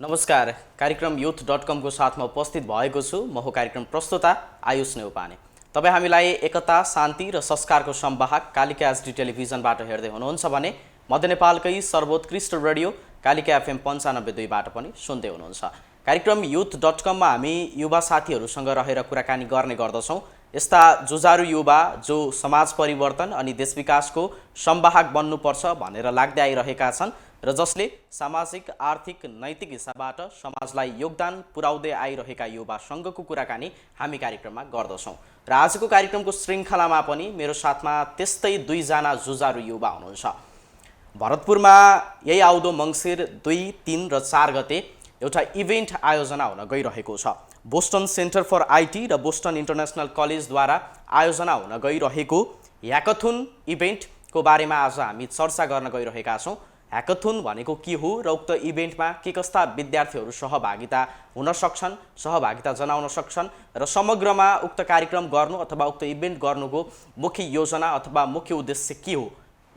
नमस्कार। कार्यक्रम youth.com को साथमा उपस्थित भएको छु। म हो कार्यक्रम प्रस्तुता आयुष नेउपाने। तपाईँ हामीलाई एकता, शान्ति र संस्कारको संवाहक कालिका एचडी टेलिभिजनबाट हेर्दै हुनुहुन्छ भने मध्य नेपालकै सर्वोत्कृष्ट रेडियो कालिका FM 95.2 बाट पनि सुन्दै हुनुहुन्छ। कार्यक्रम youth.com मा हामी युवा साथीहरूसँग रहेर कुराकानी गर्ने गर्दछौँ। यस्ता जुझारु युवा जो समाज परिवर्तन अनि देश विकासको संवाहक बन्नुपर्छ भनेर लाग्दै आइरहेका छन् र जसले सामाजिक, आर्थिक, नैतिक हिसाबबाट समाजलाई योगदान पुर्याउँदै आइरहेका युवासँगको कुराकानी हामी कार्यक्रममा गर्दछौँ। र आजको कार्यक्रमको श्रृङ्खलामा पनि मेरो साथमा त्यस्तै दुईजना जुझारु युवा हुनुहुन्छ। भरतपुरमा यही आउँदो मङ्सिर 2, 3 र 4 गते एउटा इभेन्ट आयोजना हुन गइरहेको छ। बोस्टन सेन्टर फर आइटी र बोस्टन इन्टरनेसनल कलेजद्वारा आयोजना हुन गइरहेको ह्याकाथन इभेन्टको बारेमा आज हामी चर्चा गर्न गइरहेका छौँ। ह्याकाथन भनेको के हो र उक्त इभेन्टमा के कस्ता विद्यार्थीहरू सहभागिता हुन सक्छन्, सहभागिता जनाउन सक्छन् र समग्रमा उक्त कार्यक्रम गर्नु अथवा उक्त इभेन्ट गर्नुको मुख्य योजना अथवा मुख्य उद्देश्य के हो,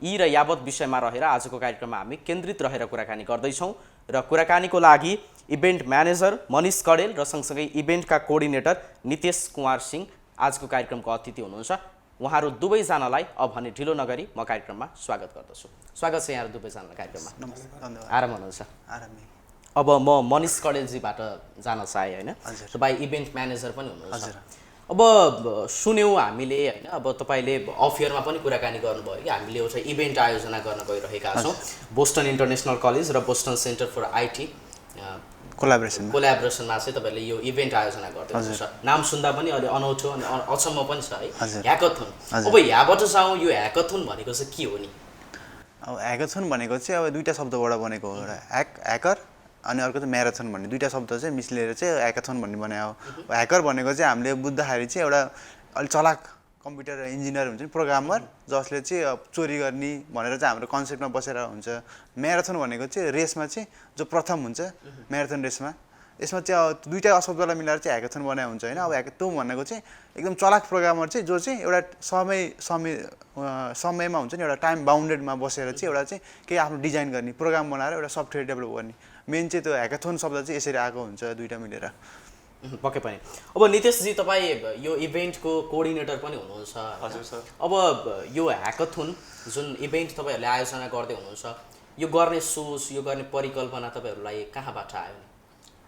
यी र यावत विषयमा रहेर आजको कार्यक्रममा हामी केन्द्रित रहेर कुराकानी गर्दैछौँ। र कुराकानीको लागि इभेन्ट म्यानेजर मनिष कडेल र सँगसँगै इभेन्टका कोअर्डिनेटर नितेश कुमार सिंह आजको कार्यक्रमको अतिथि हुनुहुन्छ। उहाँहरू दुवैजनालाई अब भने ढिलो नगरी म कार्यक्रममा स्वागत गर्दछु। स्वागत छ यहाँहरू दुवैजनालाई कार्यक्रममा। धन्यवाद। आराम हुनुहुन्छ? आरामै। अब म मनिष कडेलजीबाट जान चाहेँ होइन, तपाईँ इभेन्ट म्यानेजर पनि हुनुहुन्छ। अब सुन्यौँ हामीले होइन, अब तपाईँले अफियरमा पनि कुराकानी गर्नुभयो कि हामीले एउटा इभेन्ट आयोजना गर्न गइरहेका छौँ बोस्टन इन्टरनेसनल कलेज र बोस्टन सेन्टर फर आइटी कोलाबोरेसनमा चाहिँ तपाईँले यो इभेन्ट आयोजना गर्दै हुनुहुन्छ। नाम सुन्दा पनि अलि अनौठो अनि अचम्म पनि छ है, ह्याकाथन। अब यहाँबाट जाउँ, यो ह्याकाथन भनेको चाहिँ के हो नि? अब ह्याकाथन भनेको चाहिँ अब दुईवटा शब्दबाट बनेको हो। एउटा ह्याकर अनि अर्को चाहिँ म्याराथन भन्ने दुईवटा शब्द चाहिँ मिसलेर चाहिँ ह्याकाथन भन्ने बनायो। ह्याकर भनेको चाहिँ हामीले बुझ्दाखेरि चाहिँ एउटा अलिक चलाक कम्प्युटर इन्जिनियर हुन्छ नि, प्रोग्रामर, जसले चाहिँ चोरी गर्ने भनेर चाहिँ हाम्रो कन्सेप्टमा बसेर हुन्छ। म्याराथन भनेको चाहिँ रेसमा चाहिँ जो प्रथम हुन्छ म्याराथन रेसमा, यसमा चाहिँ दुईवटा शब्दलाई मिलाएर चाहिँ ह्याकाथन बनाएको हुन्छ होइन। अब ह्याकाथन भनेको चाहिँ एकदम चलाक प्रोग्रामर चाहिँ जो चाहिँ एउटा समयमा हुन्छ नि, एउटा टाइम बााउन्डेडमा बसेर चाहिँ एउटा चाहिँ केही आफ्नो डिजाइन गर्ने, प्रोग्राम बनाएर एउटा सफ्टवेयर डेभलप गर्ने। मेन चाहिँ त्यो ह्याकाथन शब्द चाहिँ यसरी आएको हुन्छ, दुईवटा मिलेर। पक्कै पनि। अब नितेशजी, तपाईँ यो इभेन्टको कोअर्डिनेटर पनि हुनुहुन्छ। हजुर सर। अब यो ह्याकाथन जुन इभेन्ट तपाईँहरूले आयोजना गर्दै हुनुहुन्छ, यो गर्ने सोच, यो गर्ने परिकल्पना तपाईँहरूलाई कहाँबाट आयो नि?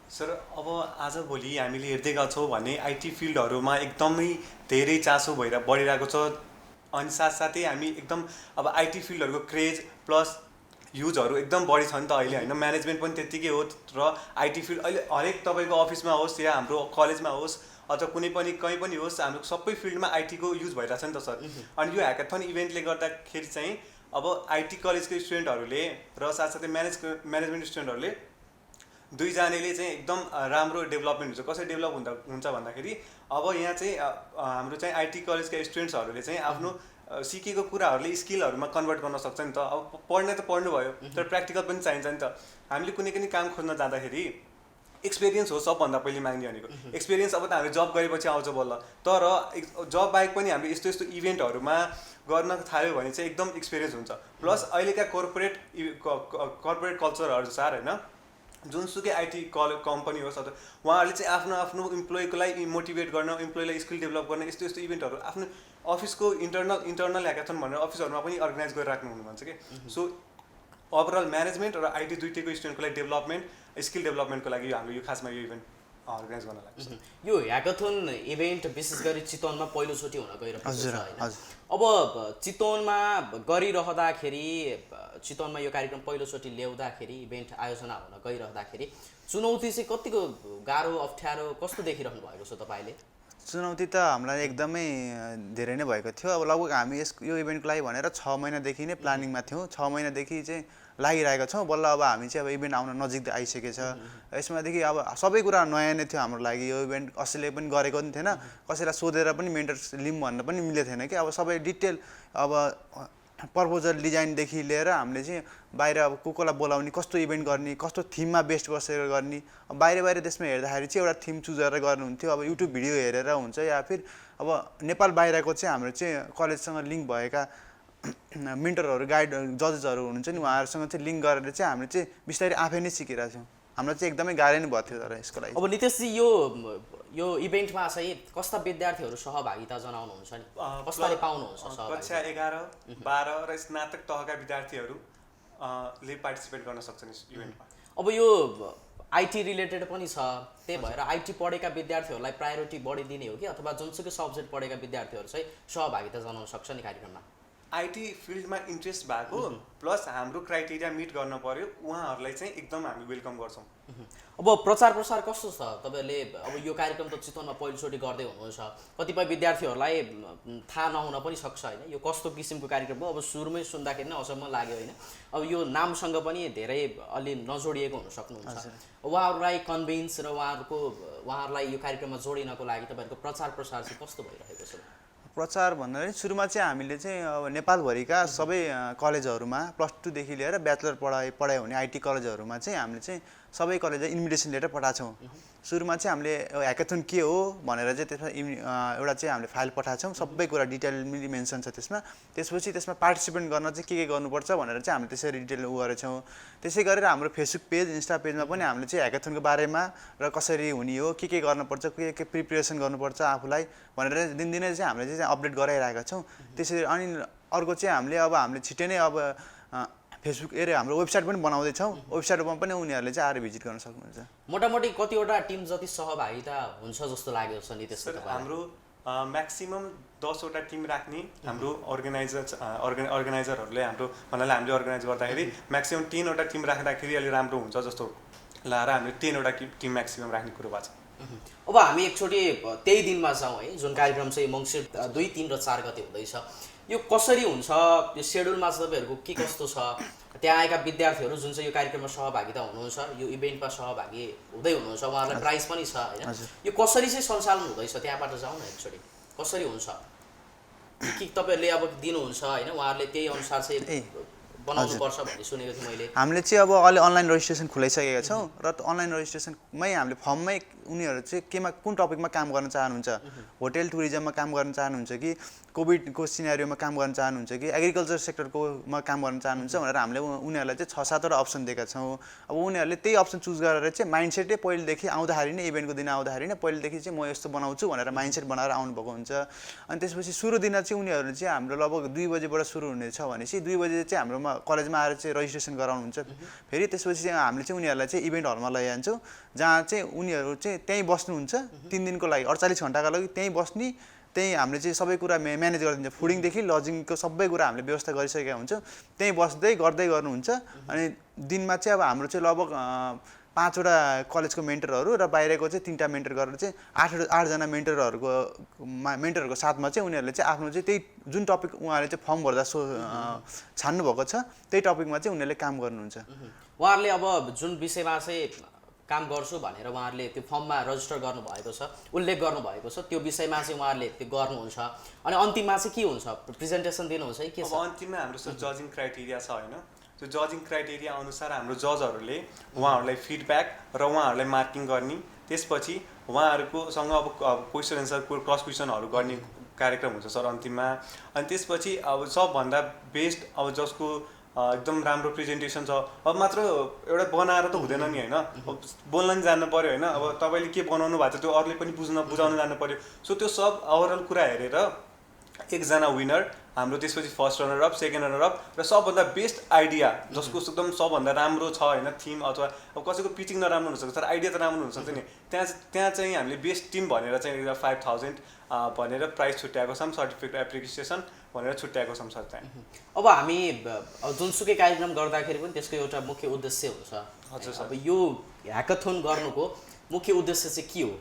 सर, अब आजभोलि हामीले हेर्दै गएको छौँ भने आइटी फिल्डहरूमा एकदमै धेरै चासो भएर बढिरहेको छ। अनि साथसाथै हामी एकदम अब आइटी फिल्डहरूको क्रेज प्लस युजहरू एकदम बढी छ नि त अहिले होइन। म्यानेजमेन्ट पनि त्यत्तिकै हो र आइटी फिल्ड अहिले हरेक तपाईँको अफिसमा होस् या हाम्रो कलेजमा होस् अथवा कुनै पनि कहीँ पनि होस्, हाम्रो सबै फिल्डमा आइटीको युज भइरहेछ नि त सर। अनि यो ह्याकाथन इभेन्टले गर्दाखेरि चाहिँ अब आइटी कलेजको स्टुडेन्टहरूले र साथसाथै म्यानेजमेन्ट स्टुडेन्टहरूले दुईजनाले चाहिँ एकदम राम्रो डेभलपमेन्ट हुन्छ। कसरी डेभलप हुन्छ भन्दाखेरि अब यहाँ चाहिँ हाम्रो चाहिँ आइटी कलेजका स्टुडेन्ट्सहरूले चाहिँ आफ्नो सिकेको कुराहरूले स्किलहरूमा कन्भर्ट गर्न सक्छ नि त। अब पढ्न त पढ्नु भयो, तर प्र्याक्टिकल पनि चाहिन्छ नि त। हामीले कुनै पनि काम खोज्न जाँदाखेरि एक्सपिरियन्स हो सबभन्दा पहिले माग्ने भनेको। एक्सपिरियन्स अब त हामीले जब गरेपछि आउँछ बल्ल, तर जब बाहेक पनि हामीले यस्तो यस्तो इभेन्टहरूमा गर्न थाल्यो भने चाहिँ एकदम एक्सपिरियन्स हुन्छ। प्लस अहिलेका कर्पोरेट कल्चरहरू सार होइन, जुनसुकै आइटी कम्पनी होस् अथवा उहाँहरूले चाहिँ आफ्नो आफ्नो इम्प्लोइको लागि मोटिभेट गर्न, इम्प्लोइलाई स्किल डेभलप गर्न यस्तो यस्तो इभेन्टहरू आफ्नो अफिसको इन्टरनल ह्याकाथन भनेर अफिसहरूमा पनि अर्गनाइज गरिराख्नु हुनुहुन्छ कि। सो ओभरअल म्यानेजमेन्ट र आइटी दुईटैको स्टुडेन्टको लागि डेभलपमेन्ट, स्किल डेभलपमेन्टको लागि हाम्रो यो खासमा यो इभेन्ट अर्गनाइज गर्न लाग्छ। यो ह्याकाथन इभेन्ट विशेष गरी चितवनमा पहिलोचोटि हुन गइरहेको छ होइन। अब चितवनमा गरिरहँदाखेरि, चितवनमा यो कार्यक्रम पहिलोचोटि ल्याउँदाखेरि, इभेन्ट आयोजना हुन गइरहँदाखेरि चुनौती चाहिँ कतिको गाह्रो, अप्ठ्यारो कस्तो देखिरहनु भएको छ तपाईँले? चुनौती त हामीलाई एकदमै धेरै नै भएको थियो। अब लगभग हामी यो इभेन्टको लागि भनेर 6 महिनादेखि नै प्लानिङमा थियौँ। 6 महिनादेखि चाहिँ लागिरहेका छौँ। बल्ल अब हामी चाहिँ अब इभेन्ट आउन नजिक आइसकेछ। यसमादेखि अब सबै कुरा नयाँ नै थियो हाम्रो लागि। यो इभेन्ट कसैले पनि गरेको पनि थिएन, कसैलाई सोधेर पनि मेन्टर्स लिउँ भन्न पनि मिलेको थिएन कि। अब सबै डिटेल अब प्रपोजल डिजाइनदेखि लिएर हामीले चाहिँ बाहिर अब कोलाई बोलाउने, कस्तो इभेन्ट गर्ने, कस्तो थिममा बेस्ट बसेर गर्ने, बाहिर देशमा हेर्दाखेरि चाहिँ एउटा थिम चुज गरेर गर्नुहुन्थ्यो। अब युट्युब भिडियो हेरेर हुन्छ या फिर अब नेपाल बाहिरको चाहिँ हाम्रो चाहिँ कलेजसँग लिङ्क भएका मेन्टरहरू, गाइड, जजेसहरू हुनुहुन्छ नि, उहाँहरूसँग चाहिँ लिङ्क गरेर चाहिँ हामीले चाहिँ बिस्तारै आफै नै सिकिरहेको छौँ। हामीलाई चाहिँ एकदमै गाह्रो नै भएको थियो तर यसको लागि। अब नितेशजी यो इभेन्टमा चाहिँ कस्ता विद्यार्थीहरू सहभागिता जनाउनुहुन्छ नि, कसले पाउनुहुन्छ कक्षा 11, 12 र स्नातक तहका विद्यार्थीहरू ले पार्टिसिपेट गर्न सक्छन् यस इभेन्टमा। अब यो आइटी रिलेटेड पनि छ, त्यही भएर आइटी पढेका विद्यार्थीहरूलाई प्रायोरिटी बढी दिने हो कि अथवा जुनसुकै सब्जेक्ट पढेका विद्यार्थीहरू चाहिँ सहभागिता जनाउन सक्छ नि कार्यक्रममा? आइटी फिल्डमा इन्ट्रेस्ट भएको प्लस हाम्रो क्राइटेरिया मिट गर्न पर्यो उहाँहरूलाई चाहिँ एकदम हामी वेलकम गर्छौँ। अब प्रचार प्रसार कस्तो छ तपाईँहरूले? अब यो कार्यक्रम त चितवनमा पहिलोचोटि गर्दै हुनुहुन्छ, कतिपय विद्यार्थीहरूलाई थाहा नहुन पनि सक्छ होइन यो कस्तो किसिमको कार्यक्रम हो। अब सुरुमै सुन्दाखेरि नै अचम्म लाग्यो होइन। अब यो नामसँग पनि धेरै अलि नजोडिएको हुन सक्नुहुन्छ, उहाँहरूलाई कन्भिन्स र उहाँहरूलाई यो कार्यक्रममा जोडिनको लागि तपाईँहरूको प्रचार प्रसार चाहिँ कस्तो भइरहेको छ? प्रचार भन्दाखेरि सुरुमा चाहिँ हामीले चाहिँ अब नेपालभरिका सबै कलेजहरूमा +2 देखि लिएर ब्याचलर पढाइ हुने आइटी कलेजहरूमा चाहिँ हामीले चाहिँ सबै कलेजमा इन्भिटेसन लेटर पठाएको छौँ। सुरुमा चाहिँ हामीले ह्याकाथन के हो भनेर चाहिँ त्यसमा एउटा चाहिँ हामीले फाइल पठाएको छौँ, सबै कुरा डिटेलली मेन्सन छ त्यसमा। त्यसपछि त्यसमा पार्टिसिपेट गर्न चाहिँ के गर्नुपर्छ भनेर चाहिँ हामीले त्यसरी डिटेल गरेछौँ। त्यसै गरेर हाम्रो फेसबुक पेज, इन्स्टा पेजमा पनि हामीले चाहिँ ह्याकाथनको बारेमा र कसरी हुने हो, के गर्नुपर्छ, के प्रिपरेसन गर्नुपर्छ आफूलाई भनेर दिनदिनै चाहिँ हामीले चाहिँ अपडेट गराइरहेका छौँ। त्यसरी अनि अर्को चाहिँ हामीले छिट्टै नै अब फेसबुक हाम्रो वेबसाइट पनि बनाउँदैछौँ, वेबसाइटमा पनि उनीहरूले चाहिँ आएर भिजिट गर्न सक्नुहुन्छ। मोटामोटी कतिवटा टिम जति सहभागिता हुन्छ जस्तो लागेको छ नि त्यसमा? हाम्रो म्याक्सिमम 10 वटा टिम राख्ने हाम्रो अर्गनाइजरहरूले हाम्रो भन्नाले हामीले अर्गनाइज गर्दाखेरि म्याक्सिमम 3 वटा टिम राख्दाखेरि अलि राम्रो हुन्छ जस्तो लाएर हामीले 3 वटा टिम म्याक्सिमम राख्ने कुरो भएको छ। अब हामी एकचोटि त्यही दिनमा जाउँ है, जुन कार्यक्रम चाहिँ मङ्सिर 2, 3 र 4 गते हुँदैछ। यो कसरी हुन्छ, यो सेड्युलमा चाहिँ तपाईँहरूको के कस्तो छ? त्यहाँ आएका विद्यार्थीहरू जुन चाहिँ यो कार्यक्रममा सहभागिता हुनुहुन्छ, यो इभेन्टमा सहभागी हुँदै हुनुहुन्छ, उहाँहरूलाई प्राइज पनि छ होइन, यो कसरी चाहिँ सञ्चालन हुँदैछ त्यहाँबाट जाउँ न एकचोटि। कसरी हुन्छ कि तपाईँहरूले अब दिनुहुन्छ होइन, उहाँहरूले त्यही अनुसार चाहिँ बनाउनुपर्छ भन्ने सुनेको थिएँ मैले। हामीले चाहिँ अब अहिले अनलाइन रजिस्ट्रेसन खुलाइसकेका छौँ र अनलाइन रजिस्ट्रेसनमै हामीले फर्ममै उनीहरू चाहिँ कुन टपिकमा काम गर्न चाहनुहुन्छ, होटेल टुरिज्ममा काम गर्न चाहनुहुन्छ कि कोभिडको सिनेरियोमा काम गर्न चाहनुहुन्छ कि एग्रिकल्चर सेक्टरकोमा काम गर्न चाहनुहुन्छ भनेर हामीले उनीहरूलाई चाहिँ 6-7 वटा अप्सन दिएका छौँ। अब उनीहरूले त्यही अप्सन चुज गरेर चाहिँ माइन्डसेटै पहिलेदेखि आउँदाखेरि नै इभेन्टको दिन आउँदाखेरि नै पहिलेदेखि चाहिँ म यस्तो बनाउँछु भनेर माइन्डसेट बनाएर आउनुभएको हुन्छ। अनि त्यसपछि सुरु दिन चाहिँ उनीहरू चाहिँ हाम्रो लगभग 2 बजेबाट सुरु हुनेछ भनेपछि 2 बजे चाहिँ हाम्रोमा कलेजमा आएर चाहिँ रजिस्ट्रेसन गराउनुहुन्छ। फेरि त्यसपछि चाहिँ हामीले चाहिँ उनीहरूलाई चाहिँ इभेन्ट हलमा लैजान्छौँ जहाँ चाहिँ उनीहरू चाहिँ त्यहीँ बस्नुहुन्छ 3 दिनको लागि 48 घन्टाका लागि त्यहीँ बस्ने, त्यहीँ हामीले चाहिँ सबै कुरा म्यानेज गरिदिन्छ। फुडिङदेखि लजिङको सबै कुरा हामीले व्यवस्था गरिसकेका हुन्छौँ, त्यहीँ बस्दै गर्दै गर्नुहुन्छ। अनि दिनमा चाहिँ अब हाम्रो चाहिँ लगभग 5 वटा कलेजको मेन्टरहरू र बाहिरको चाहिँ 3टा मेन्टर गरेर चाहिँ 8 जना मेन्टरहरूको साथमा चाहिँ उनीहरूले चाहिँ आफ्नो चाहिँ त्यही जुन टपिक उहाँहरूले चाहिँ फर्म भर्दा छान्नुभएको छ त्यही टपिकमा चाहिँ उनीहरूले काम गर्नुहुन्छ। उहाँहरूले अब जुन विषयमा चाहिँ काम गर्छु भनेर उहाँहरूले त्यो फर्ममा रजिस्टर गर्नुभएको छ, उल्लेख गर्नुभएको छ, त्यो विषयमा चाहिँ उहाँहरूले त्यो गर्नुहुन्छ। अनि अन्तिममा चाहिँ के हुन्छ, प्रेजेन्टेसन दिनुहुन्छ कि के छ? अब अन्तिममा हाम्रो जजिङ क्राइटेरिया छ होइन, त्यो जजिङ क्राइटेरिया अनुसार हाम्रो जजहरूले उहाँहरूलाई फिडब्याक र उहाँहरूलाई मार्किङ गर्ने, त्यसपछि उहाँहरूकोसँग अब क्वेसन एन्सर क्रस क्वेसनहरू गर्ने कार्यक्रम हुन्छ सर अन्तिममा। अनि त्यसपछि अब सबभन्दा बेस्ट अब जसको एकदम राम्रो प्रेजेन्टेसन छ, अब मात्र एउटा बनाएर त हुँदैन नि होइन, बोल्न नि जान्नु पऱ्यो होइन। अब तपाईँले के बनाउनु भएको छ त्यो अरूले पनि बुझाउनु जान्नु पऱ्यो। सो त्यो सब ओभरअल कुरा हेरेर एकजना विनर हाम्रो, त्यसपछि first runner up, second runner up र सबभन्दा बेस्ट आइडिया जसको एकदम सबभन्दा राम्रो छ होइन थिम, अथवा अब कसैको पिचिङ नराम्रो हुनसक्छ तर आइडिया त राम्रो हुनसक्छ नि, त्यहाँ चाहिँ हामीले बेस्ट टिम भनेर चाहिँ 5000 भनेर प्राइज छुट्याएको छौँ, सर्टिफिकेट एप्लिकेसन भनेर छुट्याएको छौँ सर त्यहाँ। अब हामी जुनसुकै कार्यक्रम गर्दाखेरि पनि त्यसको एउटा मुख्य उद्देश्य हुन्छ। हजुर सर। अब यो ह्याकाथन गर्नुको मुख्य उद्देश्य चाहिँ के हो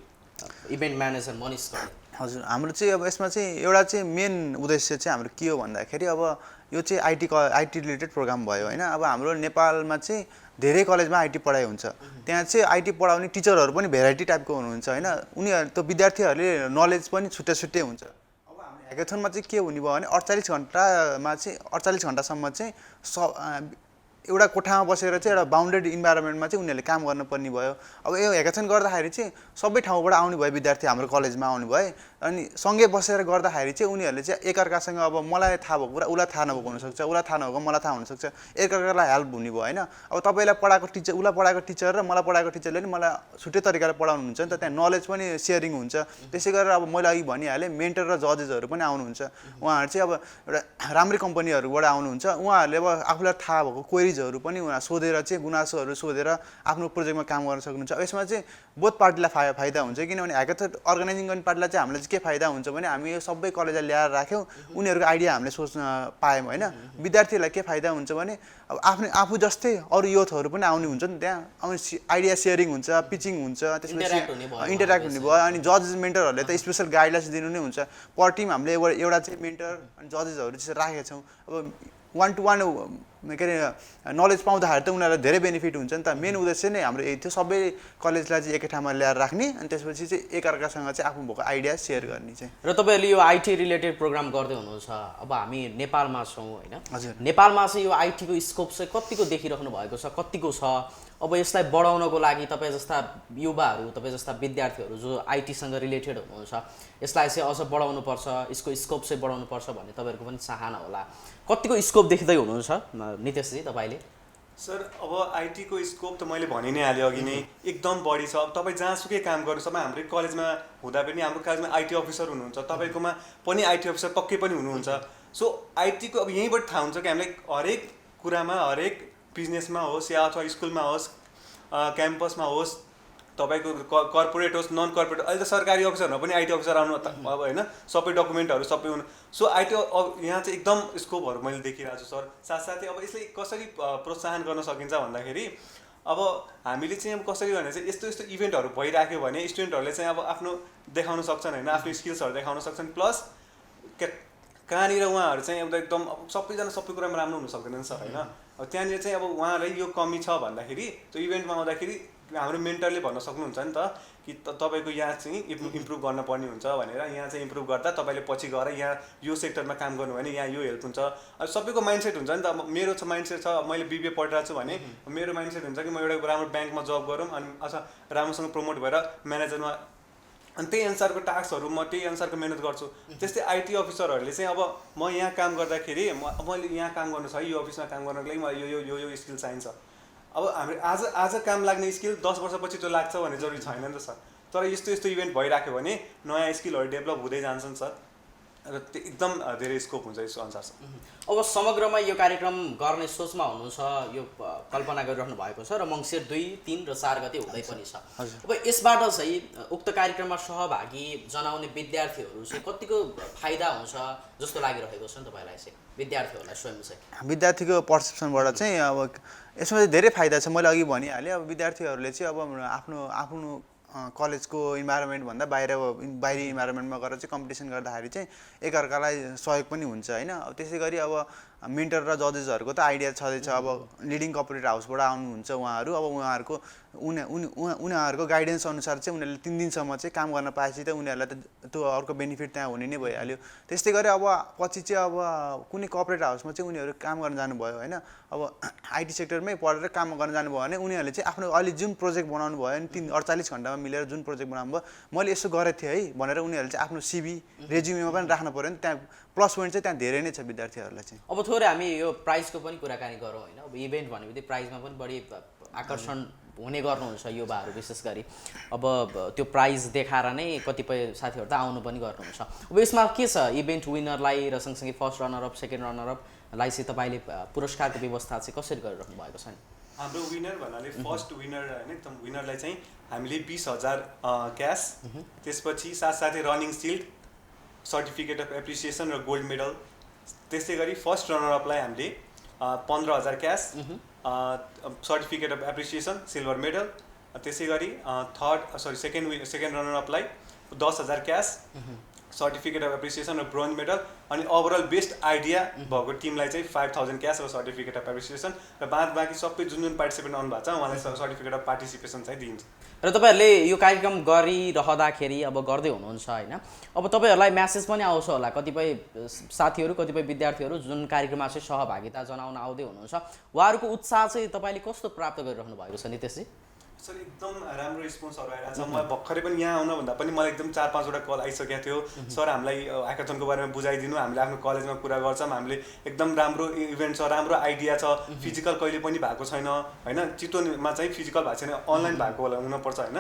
इभेन्ट म्यानेजर मनिषको? हजुर, हाम्रो चाहिँ अब यसमा चाहिँ एउटा चाहिँ मेन उद्देश्य चाहिँ हाम्रो के हो भन्दाखेरि अब यो चाहिँ आइटी रिलेटेड प्रोग्राम भयो होइन। अब हाम्रो नेपालमा चाहिँ धेरै कलेजमा आइटी पढाइ हुन्छ, त्यहाँ चाहिँ आइटी पढाउने टिचरहरू पनि भेराइटी टाइपको हुनुहुन्छ होइन। उनीहरू त विद्यार्थीहरूले नलेज पनि छुट्टै हुन्छ। अब हाम्रो ह्याकाथनमा चाहिँ के हुने भयो भने 48 घन्टामा चाहिँ 48 घन्टासम्म चाहिँ एउटा कोठामा बसेर चाहिँ एउटा बााउन्डेड इन्भाइरोमेन्टमा चाहिँ उनीहरूले काम गर्नुपर्ने भयो। अब यो हेकाथन गर्दाखेरि चाहिँ सबै ठाउँबाट आउने भयो विद्यार्थी हाम्रो कलेजमा आउने भए, अनि सँगै बसेर गर्दाखेरि चाहिँ उनीहरूले चाहिँ एकअर्कासँग अब मलाई थाहा भएको कुरा उसलाई थाहा नभएको हुनसक्छ, उसलाई थाहा नभएको मलाई थाहा हुनसक्छ, एकअर्कालाई हेल्प हुने भयो होइन। अब तपाईँलाई पढाएको टिचर उसलाई पढाएको टिचर र मलाई पढाएको टिचरले नि मलाई छुट्टै तरिकाले पढाउनुहुन्छ नि त, त्यहाँ नलेज पनि सेयरिङ हुन्छ। त्यसै गरेर अब मैले अघि भनिहालेँ मेन्टर र जजेसहरू पनि आउनुहुन्छ। उहाँहरू चाहिँ अब एउटा राम्रै कम्पनीहरूबाट आउनुहुन्छ। उहाँहरूले अब आफूलाई थाहा भएको क्वेरिजहरू पनि उहाँ सोधेर चाहिँ गुनासोहरू सोधेर आफ्नो प्रोजेक्टमा काम गर्न सक्नुहुन्छ। यसमा चाहिँ बोथ पार्टीलाई फाइदा हुन्छ, किनभने ह्याकाथन अर्गनाइजिङ गर्ने पार्टीलाई चाहिँ हामीलाई चाहिँ के फाइदा हुन्छ भने हामी यो सबै कलेजलाई ल्याएर राख्यौँ, उनीहरूको आइडिया हामीले सोच्न पायौँ होइन। विद्यार्थीहरूलाई के फाइदा हुन्छ भने अब आफू जस्तै अरू युथहरू पनि आउने हुन्छ नि, त्यहाँ आउने आइडिया सेयरिङ हुन्छ, पिचिङ हुन्छ, त्यसपछि इन्टरेक्ट हुने भयो। अनि जजेस मेन्टरहरूले त स्पेसल गाइडलाइन्स दिनु नै हुन्छ। पर टिम हामीले एउटा चाहिँ मेन्टर अनि जजेसहरू चाहिँ राखेका छौँ। अब 1 to 1 के अरे नलेज पाउँदाखेरि त उनीहरूलाई धेरै बेनिफिट हुन्छ नि त। मेन उद्देश्य नै हाम्रो यही थियो, सबै कलेजलाई चाहिँ एकै ठाउँमा ल्याएर राख्ने अनि त्यसपछि चाहिँ एकअर्कासँग चाहिँ आफ्नो भएको आइडिया सेयर गर्ने चाहिँ। र तपाईँहरूले यो आइटी रिलेटेड प्रोग्राम गर्दै हुनुहुन्छ। अब हामी नेपालमा छौँ होइन, हजुर। नेपालमा चाहिँ यो आइटीको स्कोप चाहिँ कतिको देखिराख्नु भएको छ, कतिको छ? अब यसलाई बढाउनको लागि तपाईँ जस्ता युवाहरू, तपाईँ जस्ता विद्यार्थीहरू जो आइटीसँग रिलेटेड हुनुहुन्छ, यसलाई चाहिँ अझ बढाउनुपर्छ, यसको स्कोप चाहिँ बढाउनुपर्छ भन्ने तपाईँहरूको पनि चाहना होला। कतिको स्कोप देख्दै हुनुहुन्छ नितेशजी तपाईँले? सर अब आइटीको स्कोप त मैले भनि नै हालेँ अघि नै, एकदम बढी छ। अब तपाईँ जहाँसुकै काम गर्नुहोस्, अब हाम्रै कलेजमा हुँदा पनि हाम्रो कलेजमा आइटी अफिसर हुनुहुन्छ, तपाईँकोमा पनि आइटी अफिसर पक्कै पनि हुनुहुन्छ। सो आइटीको अब यहीँबाट थाहा हुन्छ कि हामीलाई हरेक कुरामा, हरेक बिजनेसमा होस् या अथवा स्कुलमा होस्, क्याम्पसमा होस्, तपाईँको कर्पोरेट होस् नन कर्पोरेट, अहिले त सरकारी अफिसरमा पनि आइटी अफिसर आउनु अब होइन, सबै डकुमेन्टहरू सबै हुनु। सो आइटी यहाँ चाहिँ एकदम स्कोपहरू मैले देखिरहेको छु सर। साथसाथै अब यसलाई कसरी प्रोत्साहन गर्न सकिन्छ भन्दाखेरि अब हामीले चाहिँ अब कसरी भने चाहिँ यस्तो यस्तो इभेन्टहरू भइराख्यो भने स्टुडेन्टहरूले चाहिँ अब आफ्नो देखाउन सक्छन् होइन, आफ्नो स्किल्सहरू देखाउन सक्छन्। प्लस कहाँनिर उहाँहरू चाहिँ एकदम अब सबैजना सबै कुरामा राम्रो हुन सक्दैनन् सर होइन। अब त्यहाँनिर चाहिँ अब उहाँहरूलाई यो कमी छ भन्दाखेरि त्यो इभेन्टमा आउँदाखेरि हाम्रो मेन्टरले भन्न सक्नुहुन्छ नि त कि तपाईँको यहाँ चाहिँ इम्प्रुभ गर्नुपर्ने हुन्छ भनेर। यहाँ चाहिँ इम्प्रुभ गर्दा तपाईँले पछि गएर यहाँ यो सेक्टरमा काम गर्नु भने यहाँ यो हेल्प हुन्छ। अब सबैको माइन्डसेट हुन्छ नि त। मेरो माइन्डसेट छ, मैले बिबिए पढिरहेको छु भने मेरो माइन्डसेट हुन्छ कि म एउटा राम्रो ब्याङ्कमा जब गरौँ अनि अथवा राम्रोसँग प्रमोट भएर म्यानेजरमा, अनि त्यही अनुसारको टास्कहरू म त्यही अनुसारको मेहनत गर्छु। त्यस्तै आइटी अफिसरहरूले चाहिँ अब म यहाँ काम गर्दाखेरि मैले यहाँ काम गर्नु छ है, यो अफिसमा काम गर्नको लागि मलाई यो यो यो स्किल चाहिन्छ। अब हाम्रो आज काम लाग्ने स्किल 10 वर्षपछि त्यो लाग्छ भन्ने जरुरी छैन नि त सर। तर यस्तो यस्तो इभेन्ट भइराख्यो भने नयाँ स्किलहरू डेभलप हुँदै जान्छन् सर, र त्यो एकदम धेरै स्कोप हुन्छ यस अनुसार सर। अब समग्रमा यो कार्यक्रम गर्ने सोचमा हुनुहुन्छ, यो कल्पना गरिराख्नु भएको छ र मङ्सिर 2, 3 र 4 गते हुँदै पनि छ। अब यसबाट चाहिँ उक्त कार्यक्रममा सहभागी जनाउने विद्यार्थीहरू चाहिँ कतिको फाइदा हुन्छ जस्तो लागिरहेको छ नि तपाईँलाई चाहिँ, विद्यार्थीहरूलाई स्वयं चाहिँ? विद्यार्थीको पर्सेप्सनबाट चाहिँ अब यसमा चाहिँ धेरै फाइदा छ। मैले अघि भनिहालेँ, अब विद्यार्थीहरूले चाहिँ अब आफ्नो कलेजको इन्भाइरोमेन्टभन्दा बाहिरी इन्भाइरोमेन्टमा गएर चाहिँ कम्पिटिसन गर्दाखेरि चाहिँ एकअर्कालाई सहयोग पनि हुन्छ होइन। अब त्यसै गरी अब मेन्टर र जजेसहरूको त आइडिया छँदैछ। अब लिडिङ कर्पोरेट हाउसबाट आउनुहुन्छ उहाँहरू। अब उनीहरूको गाइडेन्स अनुसार चाहिँ उनीहरूले 3 दिनसम्म चाहिँ काम गर्न पाएपछि त उनीहरूलाई त त्यो अर्को बेनिफिट त्यहाँ हुने नै भइहाल्यो। त्यस्तै गरी अब पछि चाहिँ अब कुनै कर्पोरेट हाउसमा चाहिँ उनीहरू काम गर्न जानुभयो होइन, अब आइटी सेक्टरमै पढेर काम गर्न जानुभयो भने उनीहरूले चाहिँ आफ्नो अहिले जुन प्रोजेक्ट बनाउनु भयो नि 48 घन्टामा मिलेर जुन प्रोजेक्ट बनाउनु भयो, मैले यसो गरेको थिएँ है भनेर उनीहरूले चाहिँ आफ्नो सिभी रेज्युमेमा पनि राख्नु पऱ्यो नि। त्यहाँ प्लस पोइन्ट चाहिँ त्यहाँ धेरै नै छ विद्यार्थीहरूलाई चाहिँ। अब थोरै हामी यो प्राइजको पनि कुराकानी गरौँ होइन। अब इभेन्ट भनेपछि प्राइजमा पनि बढी आकर्षण हुने गर्नुहुन्छ युवाहरू विशेष गरी। अब त्यो प्राइज देखाएर नै कतिपय साथीहरू त आउनु पनि गर्नुहुन्छ। अब यसमा के छ, इभेन्ट विनरलाई र सँगसँगै फर्स्ट रनरअप सेकेन्ड रनरअपलाई चाहिँ तपाईँले पुरस्कारको व्यवस्था चाहिँ कसरी गरिराख्नु भएको छ नि? हाम्रो विनर भन्नाले फर्स्ट विनर होइन, एकदम विनरलाई चाहिँ हामीले 20,000 क्यास, त्यसपछि साथसाथै running shield, certificate of appreciation र गोल्ड मेडल। त्यस्तै गरी फर्स्ट रनरअपलाई हामीले 15,000 cash, certificate of appreciation, silver medal. त्यसै गरी सेकेन्ड रनरअपलाई 10,000 क्यास, सर्टिफिकेट अफ एप्रिसिएसन र ब्रोन्ज मेडल अनि ओभरअल बेस्ट आइडिया भएको टिमलाई चाहिँ 5000 क्यास र सर्टिफिकेट अफ एप्रिसिएसन र बाँकी सबै जुन पार्टिसिपेन्ट आउनु भएको छ उहाँलाई सर्टिफिकेट अफ पार्टिसिपेसन चाहिँ दिइन्छ। र तपाईँहरूले यो कार्यक्रम गरिरहँदाखेरि अब गर्दै हुनुहुन्छ होइन, अब तपाईँहरूलाई म्यासेज पनि आउँछ होला कतिपय साथीहरू कतिपय विद्यार्थीहरू जुन कार्यक्रममा चाहिँ सहभागिता जनाउन आउँदै हुनुहुन्छ, उहाँहरूको उत्साह चाहिँ तपाईँले कस्तो प्राप्त गरिरहनु भएको छ नितेशजी? सर एकदम राम्रो रेस्पोन्सहरू आइरहेको छ। म भर्खरै पनि यहाँ आउनुभन्दा पनि मलाई एकदम 4-5 वटा कल आइसकेको थियो, सर हामीलाई ह्याकाथनको बारेमा बुझाइदिनु, हामीले आफ्नो कलेजमा कुरा गर्छौँ, हामीले एकदम राम्रो इभेन्ट छ, राम्रो आइडिया छ, फिजिकल कहिले पनि भएको छैन होइन, चितवनमा चाहिँ फिजिकल भएको छैन, अनलाइन भएको होला हुनुपर्छ होइन,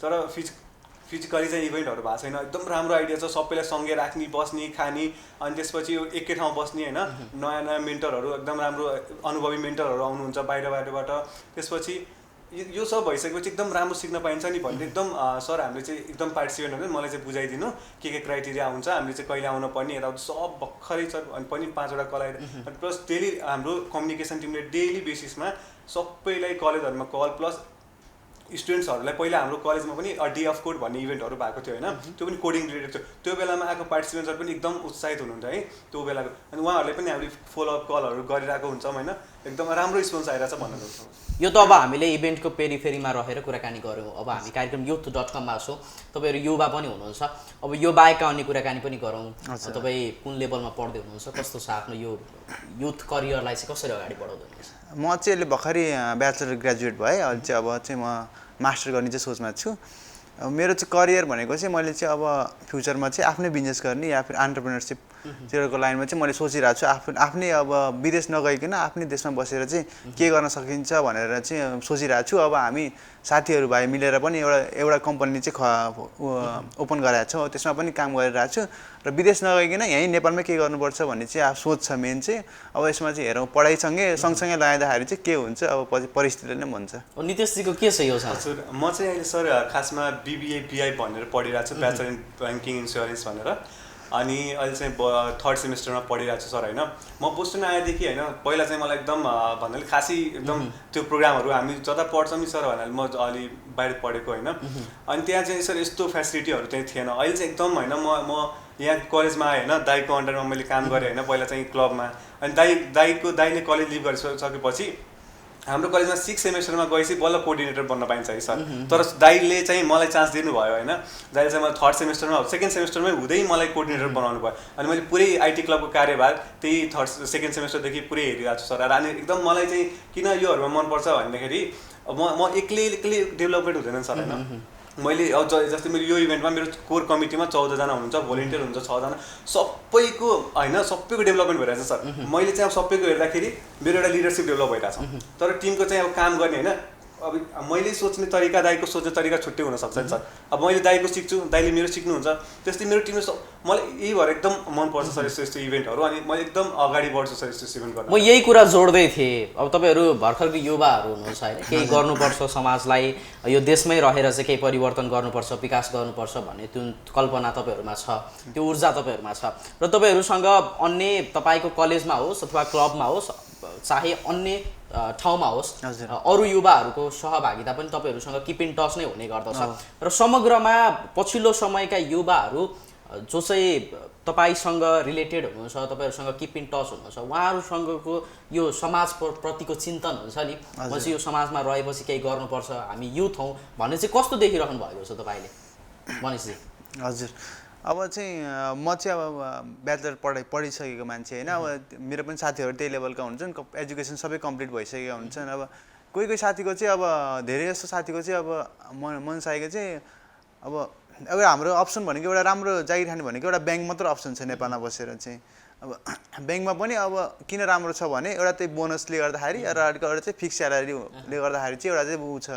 तर फिजिकली चाहिँ इभेन्टहरू भएको छैन, एकदम राम्रो आइडिया छ, सबैलाई सँगै राख्ने बस्ने खाने अनि त्यसपछि एकै ठाउँ बस्ने होइन, नयाँ नयाँ मेन्टरहरू एकदम राम्रो अनुभवी मेन्टरहरू आउनुहुन्छ बाहिरबाट, त्यसपछि यो सब भइसकेपछि एकदम राम्रो सिक्न पाइन्छ नि भन्ने एकदम सर हामीले चाहिँ एकदम पार्टिसिपेन्ट हुन्छ मलाई चाहिँ बुझाइदिनु के क्राइटेरिया हुन्छ, हामीले चाहिँ कहिले आउनु पर्ने यताउति सब भर्खरै छ अनि पनि 5 वटा कल आएर प्लस डेली हाम्रो कम्युनिकेसन टिमले डेली बेसिसमा सबैलाई कलेजहरूमा कल प्लस स्टुडेन्ट्सहरूलाई पहिला हाम्रो कलेजमा पनि डे अफ कोड भन्ने इभेन्टहरू भएको थियो होइन, त्यो पनि कोडिङ रिलेटेड थियो, त्यो बेलामा आएको पार्टिसिपेन्ट्सहरू पनि एकदम उत्साहित हुनुहुन्छ है त्यो बेलाको, अनि उहाँहरूले पनि हामीले फलोअप कलहरू गरिरहेको हुन्छौँ होइन, एकदम राम्रो रिस्पोन्स आइरहेछ भन्न सक्छौँ। यो त अब हामीले इभेन्टको पेरिफेरीमा रहेर कुराकानी गऱ्यौँ, अब हामी कार्यक्रम youth.com छौँ, तपाईँहरू युवा पनि हुनुहुन्छ, अब यो बाहेकका अन्य कुराकानी पनि गरौँ। तपाईँ कुन लेभलमा पढ्दै हुनुहुन्छ, कस्तो छ आफ्नो यो युथ करियरलाई चाहिँ कसरी अगाडि बढाउँदै हुनुहुन्छ? म चाहिँ अहिले भर्खरै ब्याचलर ग्रेजुएट भएँ, अहिले चाहिँ अब चाहिँ म मास्टर गर्ने चाहिँ सोचमा छु। मेरो चाहिँ करियर भनेको चाहिँ मैले चाहिँ अब फ्युचरमा चाहिँ आफ्नै बिजनेस गर्ने या फिर एन्टरप्रेनरसिप तिरको लाइनमा चाहिँ मैले सोचिरहेको छु। आफ्नै अब विदेश नगइकन आफ्नै देशमा बसेर चाहिँ के गर्न सकिन्छ भनेर चाहिँ सोचिरहेको छु। अब हामी साथीहरू भाइ मिलेर पनि एउटा कम्पनी चाहिँ ओपन गराएको छौँ, त्यसमा पनि काम गरिरहेको छु र विदेश नगइकन यहीँ नेपालमै के गर्नुपर्छ भन्ने चाहिँ सोच छ मेन चाहिँ। अब यसमा चाहिँ हेरौँ पढाइसँगै सँगसँगै लगाइँदाखेरि चाहिँ के हुन्छ, अब पछि परिस्थितिले नै भन्छ। नितेशजीको के छ यो? हजुर म चाहिँ अहिले सर खासमा BBA BI भनेर पढिरहेको छु, ब्याचलर इन ब्याङ्किङ इन्सुरेन्स भनेर, अनि अहिले चाहिँ 3rd सेमेस्टरमा पढिरहेको छु सर होइन। म बोस्टन आएदेखि होइन पहिला चाहिँ मलाई एकदम भन्नाले खासै एकदम त्यो प्रोग्रामहरू हामी जता पढ्छौँ नि सर भन्नाले म अलि बाहिर पढेको होइन, अनि त्यहाँ चाहिँ सर यस्तो फेसिलिटीहरू चाहिँ थिएन। अहिले चाहिँ एकदम होइन म यहाँ कलेजमा आएँ होइन, दाइको अन्डरमा मैले काम गरेँ होइन पहिला चाहिँ क्लबमा, अनि दाइले कलेज लिभ गरिसकेपछि हाम्रो कलेजमा 6 सेमेस्टरमा गएपछि बल्ल कोअर्डिनेटर बन्न पाइन्छ है सर। तर दाइले चाहिँ मलाई चान्स दिनुभयो होइन, दाइले चाहिँ मलाई 3rd सेमेस्टरमा 2nd सेमेस्टरमै हुँदै मलाई कोअर्डिनेटर बनाउनु भयो, अनि मैले पुरै IT क्लबको कार्यभार त्यही 2nd सेमेस्टरदेखि पुरै हेरिरहेको छु सर। अनि एकदम मलाई चाहिँ किन योहरूमा मनपर्छ भन्दाखेरि म एक्लै डेभलपमेन्ट हुँदैन सर होइन। मैले अब जस्तै मेरो यो इभेन्टमा मेरो कोर कमिटीमा 14 जना हुनुहुन्छ, भोलिन्टियर हुन्छ 6 जना, सबैको होइन सबैको डेभलपमेन्ट भइरहेछ सर। मैले चाहिँ अब सबैको हेर्दाखेरि मेरो एउटा लिडरसिप डेभलप भइरहेछ, तर टिमको चाहिँ अब काम गर्ने होइन अब मैले सोच्ने तरिका दाइको सोच्ने तरिका छुट्टै हुनसक्छ नि सर। अब मैले दाइको सिक्छु, दाइले मेरो सिक्नुहुन्छ, त्यस्तै मेरो टिमले मलाई यही भएर एकदम मनपर्छ सर यस्तो इभेन्टहरू, अनि मैले एकदम अगाडि बढ्छु सर यस्तो इभेन्ट गर्न। म यही कुरा जोड्दै थिएँ, अब तपाईँहरू भर्खरको युवाहरू हुनुहुन्छ होइन, केही गर्नुपर्छ समाजलाई, यो देशमै रहेर चाहिँ केही परिवर्तन गर्नुपर्छ विकास गर्नुपर्छ भन्ने त्यो कल्पना तपाईँहरूमा छ, त्यो ऊर्जा तपाईँहरूमा छ, र तपाईँहरूसँग अन्य तपाईँको कलेजमा होस् अथवा क्लबमा होस् चाहे अन्य ठाउँमा होस् अरू युवाहरूको सहभागिता पनि तपाईँहरूसँग किप इन टच नै हुने गर्दछ। र समग्रमा पछिल्लो समयका युवाहरू जो चाहिँ तपाईँसँग रिलेटेड हुनुहुन्छ, तपाईँहरूसँग किप इन टच हुनुहुन्छ, उहाँहरूसँगको यो समाज प्रतिको चिन्तन हुन्छ नि, म चाहिँ यो समाजमा रहेपछि केही गर्नुपर्छ, हामी युथ हौँ भन्ने चाहिँ कस्तो देखिरहनु भएको छ तपाईँले मनिषजी? हजुर अब चाहिँ म चाहिँ अब ब्याचलर पढिसकेको मान्छे होइन, अब मेरो पनि साथीहरू त्यही लेभलका हुन्छन्, एजुकेसन सबै कम्प्लिट भइसकेका हुन्छन्। अब कोही साथीको चाहिँ अब धेरै जस्तो साथीको चाहिँ अब मनसाएको चाहिँ अब एउटा हाम्रो अप्सन भनेको एउटा राम्रो जागिर खाने भनेको एउटा ब्याङ्क मात्र अप्सन छ नेपालमा बसेर चाहिँ। अब ब्याङ्कमा पनि अब किन राम्रो छ भने एउटा त्यही बोनसले गर्दाखेरि र अर्को एउटा चाहिँ फिक्स स्यालेरीले गर्दाखेरि चाहिँ एउटा चाहिँ ऊ छ।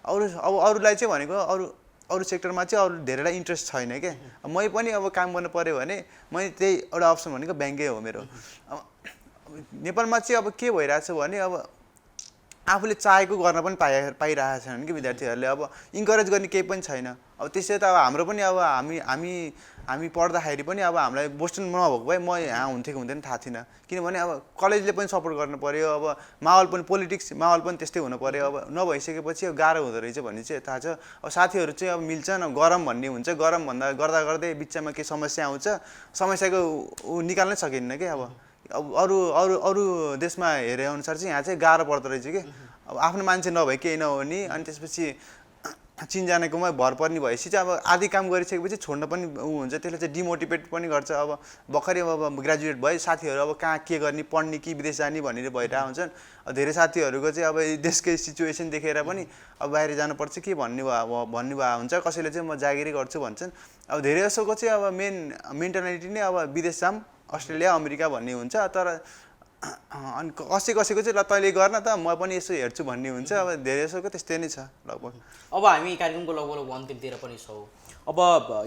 अब अरूलाई चाहिँ भनेको अरू सेक्टरमा चाहिँ अरू धेरैलाई इन्ट्रेस्ट छैन क्या। मै पनि अब काम गर्नु पऱ्यो भने मैले त्यही एउटा अप्सन भनेको ब्याङ्कै हो मेरो। अब नेपालमा चाहिँ अब के भइरहेछ भने अब आफूले चाहेको गर्न पनि पाइरहेका छैनन् कि विद्यार्थीहरूले। अब इन्करेज गर्ने केही पनि छैन। अब त्यसै त अब हाम्रो पनि अब हामी पढ्दाखेरि पनि अब हामीलाई बोस्टन नभएको भए म यहाँ हुन्थेँ कि हुँदैन थाहा थिएन, किनभने अब कलेजले पनि सपोर्ट गर्नु पऱ्यो, अब माहौल पनि पोलिटिक्स माहौल पनि त्यस्तै हुनु पऱ्यो। अब नभइसकेपछि अब गाह्रो हुँदो रहेछ भन्ने चाहिँ थाहा छ। अब साथीहरू चाहिँ अब मिल्छन्, अब गरम भन्ने हुन्छ, गरम भन्दा गर्दै बिचमा केही समस्या आउँछ, समस्याको निकाल्नै सकिन्न कि। अब अरू देशमा हेरे अनुसार चाहिँ यहाँ चाहिँ गाह्रो पर्दो रहेछ कि। अब आफ्नो मान्छे नभए केही नहुने, अनि त्यसपछि चिनजानेकोमा भर पर्ने भएपछि चाहिँ अब आधी काम गरिसकेपछि छोड्न पनि हुन्छ, त्यसले चाहिँ डिमोटिभेट पनि गर्छ। अब भर्खरै अब ग्रेजुएट भए साथीहरू अब कहाँ के गर्ने, पढ्ने कि विदेश जाने भनेर भइरहेको हुन्छन्। अब धेरै साथीहरूको चाहिँ अब देशकै सिचुएसन देखेर पनि अब बाहिर जानुपर्छ के भन्ने भयो हुन्छ, कसैले चाहिँ म जागिरै गर्छु भन्छन्। अब धेरै जसोको चाहिँ अब मेन्टालिटी नै अब विदेश जाऊँ, अस्ट्रेलिया अमेरिका भन्ने हुन्छ। तर अनि कसैको चाहिँ ल तैँले गर्न त म पनि यसो हेर्छु भन्ने हुन्छ। अब धेरै जसोको त्यस्तै नै छ लगभग। अब हामी कार्यक्रमको लगभग अन्तिमतिर पनि छौँ। अब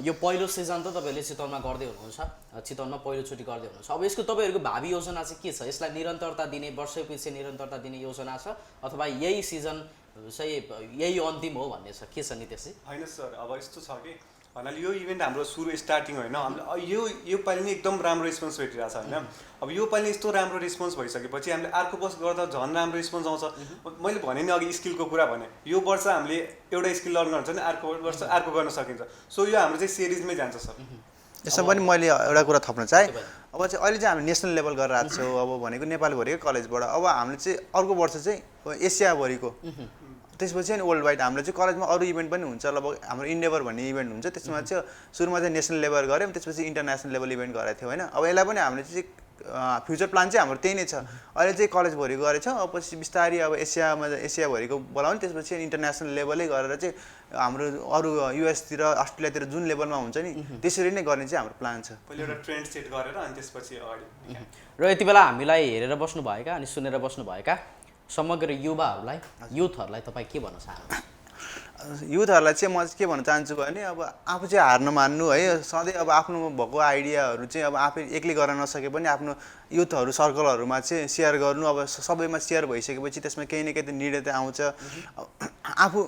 यो पहिलो सिजन त तपाईँहरूले चितवनमा गर्दै हुनुहुन्छ, चितवनमा पहिलोचोटि गर्दै हुनुहुन्छ। अब यसको तपाईँहरूको भावी योजना चाहिँ के छ? यसलाई निरन्तरता दिने, वर्षैपछि निरन्तरता दिने योजना छ, अथवा यही सिजन चाहिँ यही अन्तिम हो भन्ने छ, के छ नितेशजी? होइन सर, अब यस्तो छ कि भन्नाले यो इभेन्ट हाम्रो सुरु स्टार्टिङ होइन, हामीले यो पालि नै एकदम राम्रो रेस्पोन्स भेटिरहेको छ होइन। अब यो पालि यस्तो राम्रो रेस्पोन्स भइसकेपछि हामीले अर्को वर्ष गर्दा झन् राम्रो रेस्पोन्स आउँछ। मैले भने नि अघि स्किलको कुरा भने, यो वर्ष हामीले एउटा स्किल लर्न गर्छ नि अर्को वर्ष अर्को गर्न सकिन्छ। सो यो हाम्रो चाहिँ सिरिजमै जान्छ सर। यसमा पनि मैले एउटा कुरा थप्न चाहेँ। अब चाहिँ अहिले चाहिँ हामी नेसनल लेभल गरेर आएको छौँ, अब भनेको नेपालभरिकै कलेजबाट। अब हामीले चाहिँ अर्को वर्ष चाहिँ एसियाभरिको, त्यसपछि अनि वर्ल्ड वाइड हाम्रो चाहिँ कलेजमा अरू इभेन्ट पनि हुन्छ। लगभग हाम्रो इन्डेभर भन्ने इभेन्ट हुन्छ, त्यसमा चाहिँ सुरुमा चाहिँ नेसनल लेभल गऱ्यौँ, त्यसपछि इन्टरनेसनल लेभल इभेन्ट गरेको थियो होइन। अब यसलाई पनि हामीले चाहिँ फ्युचर प्लान चाहिँ हाम्रो त्यही नै छ। अहिले चाहिँ कलेजभरि गरेछौँ, अब पछि बिस्तारै अब एसियाभरिको बोलाउने, त्यसपछि इन्टरनेसनल लेभलै गरेर चाहिँ हाम्रो अरू युएसतिर अस्ट्रेलियातिर जुन लेभलमा हुन्छ नि त्यसरी नै गर्ने चाहिँ हाम्रो प्लान छ। पहिले एउटा ट्रेन्ड सेट गरेर अनि त्यसपछि अगाडि। र यति बेला हामीलाई हेरेर बस्नुभएका अनि सुनेर बस्नुभएका समग्र युथहरूलाई तपाईँ के भन्न चाहनुहुन्छ? युथहरूलाई चाहिँ म के भन्न चाहन्छु भने अब आफू चाहिँ हार नमान्नु है। सधैँ अब आफ्नो भएको आइडियाहरू चाहिँ अब आफै एक्लै गर्न नसके पनि आफ्नो युथहरू सर्कलहरूमा चाहिँ सेयर गर्नु। अब सबैमा सेयर भइसकेपछि त्यसमा केही न केही निर्णय त आउँछ। आफू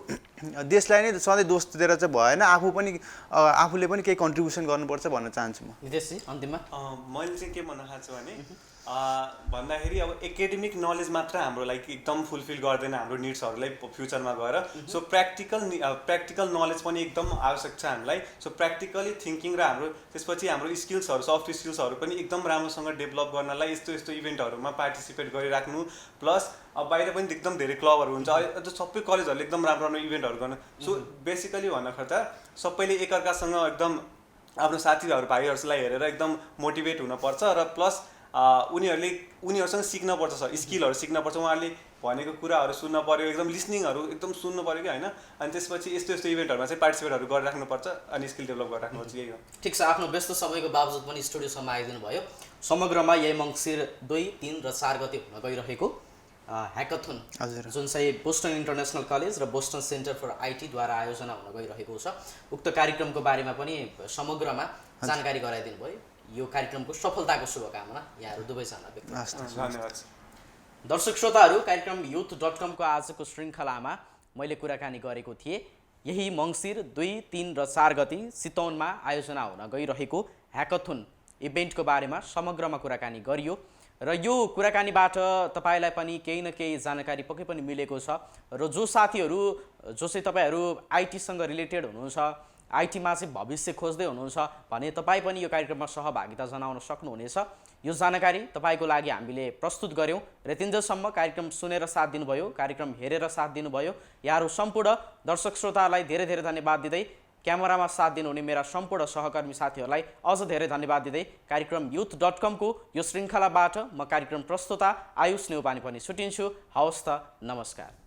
देशलाई नै सधैँ दोष दिएर चाहिँ भएन, आफूले पनि केही कन्ट्रिब्युसन गर्नुपर्छ भन्न चाहन्छु म। नितेशजी अन्तिममा मैले चाहिँ के भन्न चाहन्छु भने भन्दाखेरि अब एकाडेमिक नलेज मात्र हाम्रो एकदम फुलफिल गर्दैन हाम्रो निड्सहरूलाई फ्युचरमा गएर। सो प्र्याक्टिकल नलेज पनि एकदम आवश्यक छ हामीलाई। सो प्र्याक्टिकली थिङ्किङ र हाम्रो त्यसपछि हाम्रो स्किल्सहरू सफ्ट स्किल्सहरू पनि एकदम राम्रोसँग डेभलप गर्नलाई यस्तो इभेन्टहरूमा पार्टिसिपेट गरिराख्नु। प्लस अब बाहिर पनि एकदम धेरै क्लबहरू हुन्छ, अहिले सबै कलेजहरूले एकदम राम्रो राम्रो इभेन्टहरू गर्नु। सो बेसिकली भन्नुपर्दा सबैले एकअर्कासँग एकदम आफ्नो साथीहरू भाइहरूलाई हेरेर एकदम मोटिभेट हुनुपर्छ र प्लस उनीहरूसँग सिक्नपर्छ सर, स्किलहरू सिक्नपर्छ। उहाँहरूले भनेको कुराहरू सुन्न पऱ्यो, एकदम लिसनिङहरू एकदम सुन्नु पऱ्यो कि होइन। अनि त्यसपछि यस्तो इभेन्टहरूमा चाहिँ पार्टिसिपेटहरू गरिराख्नुपर्छ अनि स्किल डेभलप गरिराख्नुपर्छ, यही हो। ठिक छ, आफ्नो व्यस्त समयको बावजुद पनि स्टुडियोसम्म आइदिनु भयो। समग्रमा यही मङ्सिर 2, 3 र 4 गते हुन गइरहेको ह्याकाथन जुन चाहिँ बोस्टन इन्टरनेसनल कलेज र बोस्टन सेन्टर फर आइटी द्वारा आयोजना हुन गइरहेको छ, उक्त कार्यक्रमको बारेमा पनि समग्रमा जानकारी गराइदिनु भयो। यो कार्यक्रमको सफलताको शुभकामना यहाँहरू दुवैजना व्यक्त गर्छु। धन्यवाद। दर्शक श्रोताहरू, कार्यक्रम youth.com को आजको श्रृङ्खलामा मैले कुराकानी गरेको थिएँ यही मङ्सिर 2, 3 र 4 गते चितवनमा आयोजना हुन गइरहेको ह्याकाथन इभेन्टको बारेमा समग्रमा कुराकानी गरियो र यो कुराकानीबाट तपाईँलाई पनि केही न केही जानकारी पक्कै पनि मिलेको छ। र जो साथीहरू जो चाहिँ तपाईँहरू आइटीसँग रिलेटेड हुनुहुन्छ, आइटीमा चाहिँ भविष्य खोज्दै हुनुहुन्छ भने तपाईँ पनि यो कार्यक्रममा सहभागिता जनाउन सक्नुहुनेछ। यो जानकारी तपाईँको लागि हामीले प्रस्तुत गऱ्यौँ। रेतिन्जेलसम्म कार्यक्रम सुनेर साथ दिनुभयो, कार्यक्रम हेरेर साथ दिनुभयो। यहाँहरू सम्पूर्ण दर्शक श्रोताहरूलाई धेरै धेरै धन्यवाद दिँदै क्यामेरामा साथ दिनुहुने मेरा सम्पूर्ण सहकर्मी साथीहरूलाई अझ धेरै धन्यवाद दिँदै कार्यक्रम youth.com को यो श्रृङ्खलाबाट म कार्यक्रम प्रस्तुता आयुष नेउपाने पनि छुटिन्छु। हवस् त, नमस्कार।